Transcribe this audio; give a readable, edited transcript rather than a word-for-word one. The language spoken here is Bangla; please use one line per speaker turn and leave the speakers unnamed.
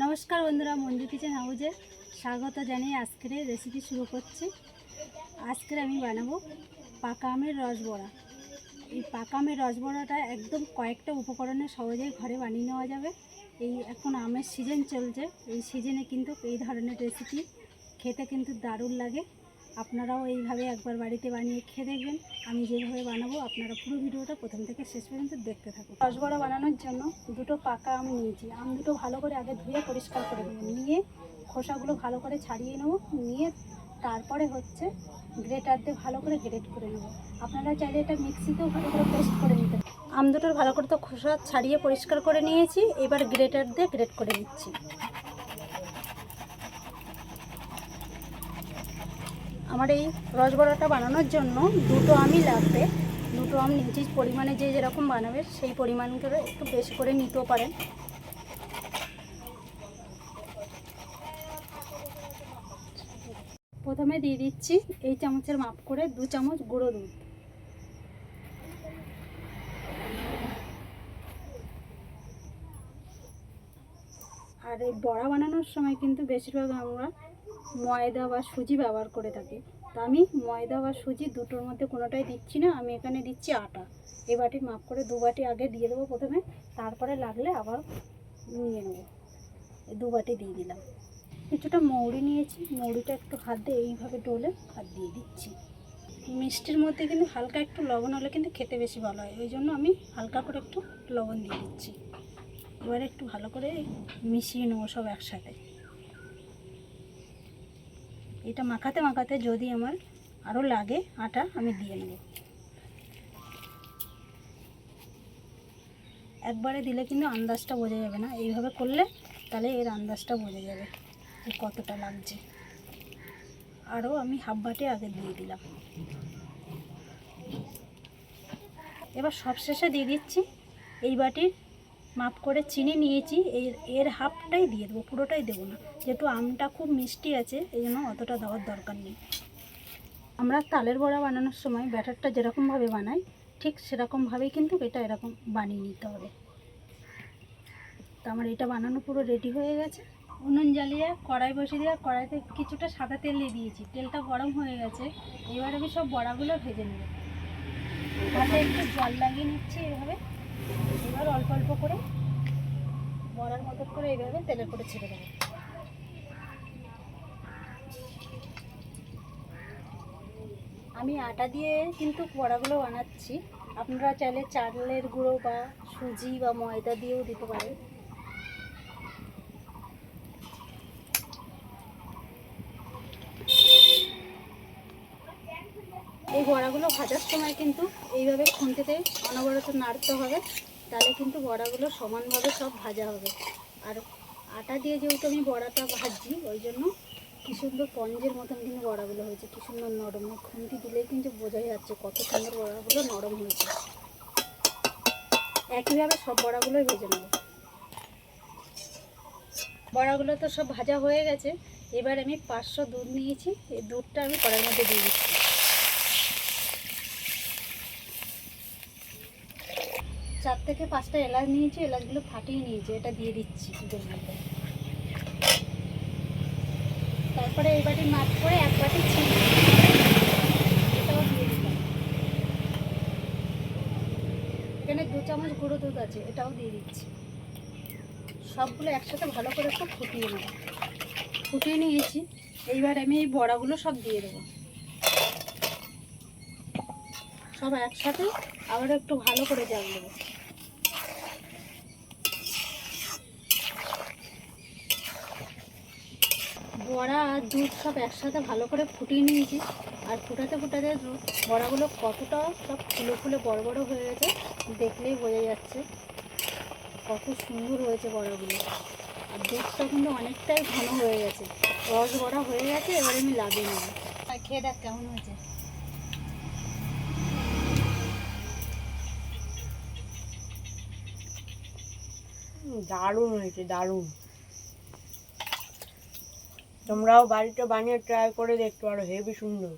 নমস্কার বন্ধুরা, মঞ্জু কিচেন হাউজে স্বাগত জানিয়ে আজকের রেসিপি শুরু করছি। আজকের আমি বানাবো পাকা আমের রসবড়া। এই পাকা আমের রসবড়াটা একদম কয়েকটা উপকরণে সহজেই ঘরে বানিয়ে নেওয়া যাবে। এই এখন আমের সিজন চলছে, এই সিজনে কিন্তু এই ধরনের রেসিপি খেতে কিন্তু দারুণ লাগে। আপনারাও এইভাবে একবার বাড়িতে বানিয়ে খেয়ে দেখবেন। আমি যেভাবে বানাবো আপনারা পুরো ভিডিওটা প্রথম থেকে শেষ পর্যন্ত দেখতে থাকুন। রসবড়া বানানোর জন্য দুটো পাকা আম নিয়েছি। আম দুটো ভালো করে আগে ধুয়ে পরিষ্কার করে নেব, নিয়ে খোসাগুলো ভালো করে ছাড়িয়ে নেব, নিয়ে তারপরে গ্রেটার দিয়ে ভালো করে গ্রেট করে নেব। আপনারা চাইলে এটা মিক্সিতেও ভালো করে পেস্ট করে নিতে পারেন। আম দুটোর ভালো করে তো খোসা ছাড়িয়ে পরিষ্কার করে নিয়েছি, এবার গ্রেটার দিয়ে গ্রেট করে নিচ্ছি। আমার এই রসবড়াটা বানানোর জন্য দুটো আমই লাগবে। দুটো আম নিয়েছি, পরিমাণে যে যেরকম বানাবে সেই পরিমাণ করে একটু বেশি করে নিতেও পারেন। প্রথমে দিয়ে দিচ্ছি এই চামচের মাপ করে 2 চামচ গুঁড়ো দুধ। আর এই বড়া বানানোর সময় কিন্তু বেশিরভাগ আমরা ময়দা বা সুজি ব্যবহার করে থাকি। তো আমি ময়দা বা সুজি দুটোর মধ্যে কোনোটাই দিচ্ছি না, আমি এখানে দিচ্ছি আটা। এই বাটির মাপ করে 2 বাটি আগে দিয়ে দেবো প্রথমে, তারপরে লাগলে আবার নিয়ে নেবো। 2 বাটি দিয়ে দিলাম। কিছুটা মৌরি নিয়েছি, মৌরিটা একটু হাত দিয়ে এইভাবে ডলে হাত দিয়ে দিচ্ছি। মিষ্টির মধ্যে কিন্তু হালকা একটু লবণ হলে কিন্তু খেতে বেশি ভালো হয়, ওই জন্য আমি হালকা করে একটু লবণ দিয়ে দিচ্ছি। এবারে একটু ভালো করে মিশিয়ে নেবো সব একসাথে। এটা মাখাতে মাখাতে যদি আমার আরও লাগে আটা আমি দিয়ে নেব। একবারে দিলে কিন্তু আন্দাজটা বোঝা যাবে না, এইভাবে করলে তাহলে এর আন্দাজটা বোঝা যাবে যে কতটা লাগছে। আরও আমি হাফ বাটি আগে দিয়ে দিলাম। এবার সবশেষে দিয়ে দিচ্ছি এই বাটির মাপ করে চিনি নিয়েছি, এর হাফটাই দিয়ে দেবো, পুরোটাই দেবো না, যেহেতু আমটা খুব মিষ্টি আছে এই জন্য অতটা দেওয়ার দরকার নেই। আমরা তালের বড়া বানানোর সময় ব্যাটারটা যেরকমভাবে বানাই ঠিক সেরকমভাবেই কিন্তু এটা এরকম বানিয়ে নিতে হবে। তো আমার এটা বানানো পুরো রেডি হয়ে গেছে। উনুন জ্বালিয়ে কড়াই বসিয়ে দিয়ে কড়াইতে কিছুটা সাদা তেল দিয়ে দিয়েছি, তেলটা গরম হয়ে গেছে। এবার আমি সব বড়াগুলো ভেজে নেব। হাতে একটু জল লাগিয়ে নিচ্ছি এভাবে। এবার অল্প অল্প করে বড়ার মতো করে এইভাবে তেলের করে ছেড়ে দেবো। আমি আটা দিয়ে কিন্তু বড়াগুলো বানাচ্ছি, আপনারা চাইলে চালের গুঁড়ো বা সুজি বা ময়দা দিয়েও দিতে পারেন। এই বড়াগুলো ভাজার সময় কিন্তু এইভাবে খুন্তিতে অনবরত নাড়তে হবে, তাহলে কিন্তু বড়াগুলো সমানভাবে সব ভাজা হবে। আর আটা দিয়ে যেহেতু আমি বড়াটা ভাজছি ওই জন্য কী সুন্দর স্পঞ্জের মতন কিন্তু বড়াগুলো হয়েছে, কী সুন্দর নরম। খুন্তি দিলেই কিন্তু বোঝা যাচ্ছে কত সুন্দর বড়াগুলো নরম হয়েছে। একইভাবে সব বড়াগুলোই ভেজে নেব। বড়াগুলো তো সব ভাজা হয়ে গেছে। এবার আমি 500 দুধ নিয়েছি, এই দুধটা আমি কড়াইয়ের মধ্যে দিয়ে দিচ্ছি। 4 থেকে 5টা এলাচ নিয়েছি, এলাচগুলো ফাটিয়ে নিয়েছি, এটা দিয়ে দিচ্ছি দুধের মধ্যে। তারপরে এই বাটি মাপ করে 1 বাটি চিনি এটাও দিয়ে দিলাম। এখানে 2 চামচ গুঁড়ো দুধ আছে, এটাও দিয়ে দিচ্ছি। সবগুলো একসাথে ভালো করে একটু ফুটিয়ে নেব। ফুটিয়ে নিয়েছি, এইবার আমি এই বড়াগুলো সব দিয়ে দেবো সব একসাথে, আবার একটু ভালো করে জাল দেবো। বড়া আর দুধ সব একসাথে ভালো করে ফুটিয়ে নিয়েছি। আর ফুটাতে ফুটাতে বড়াগুলো কতটা সব ফুলে ফুলে বড় বড় হয়ে গেছে দেখলেই বোঝা যাচ্ছে কত সুন্দর হয়েছে বড়াগুলো। আর দুধটা কিন্তু অনেকটাই ঘন হয়ে গেছে, রস বড়া হয়ে গেছে। এবার আমি লাগিয়ে নেব। খেয়ে দেখ কেমন হয়েছে।
দারুণ হয়েছে, দারুণ। তোমরাও বাড়িতে বানিয়ে ট্রাই করে দেখতে পারো, হেবি সুন্দর।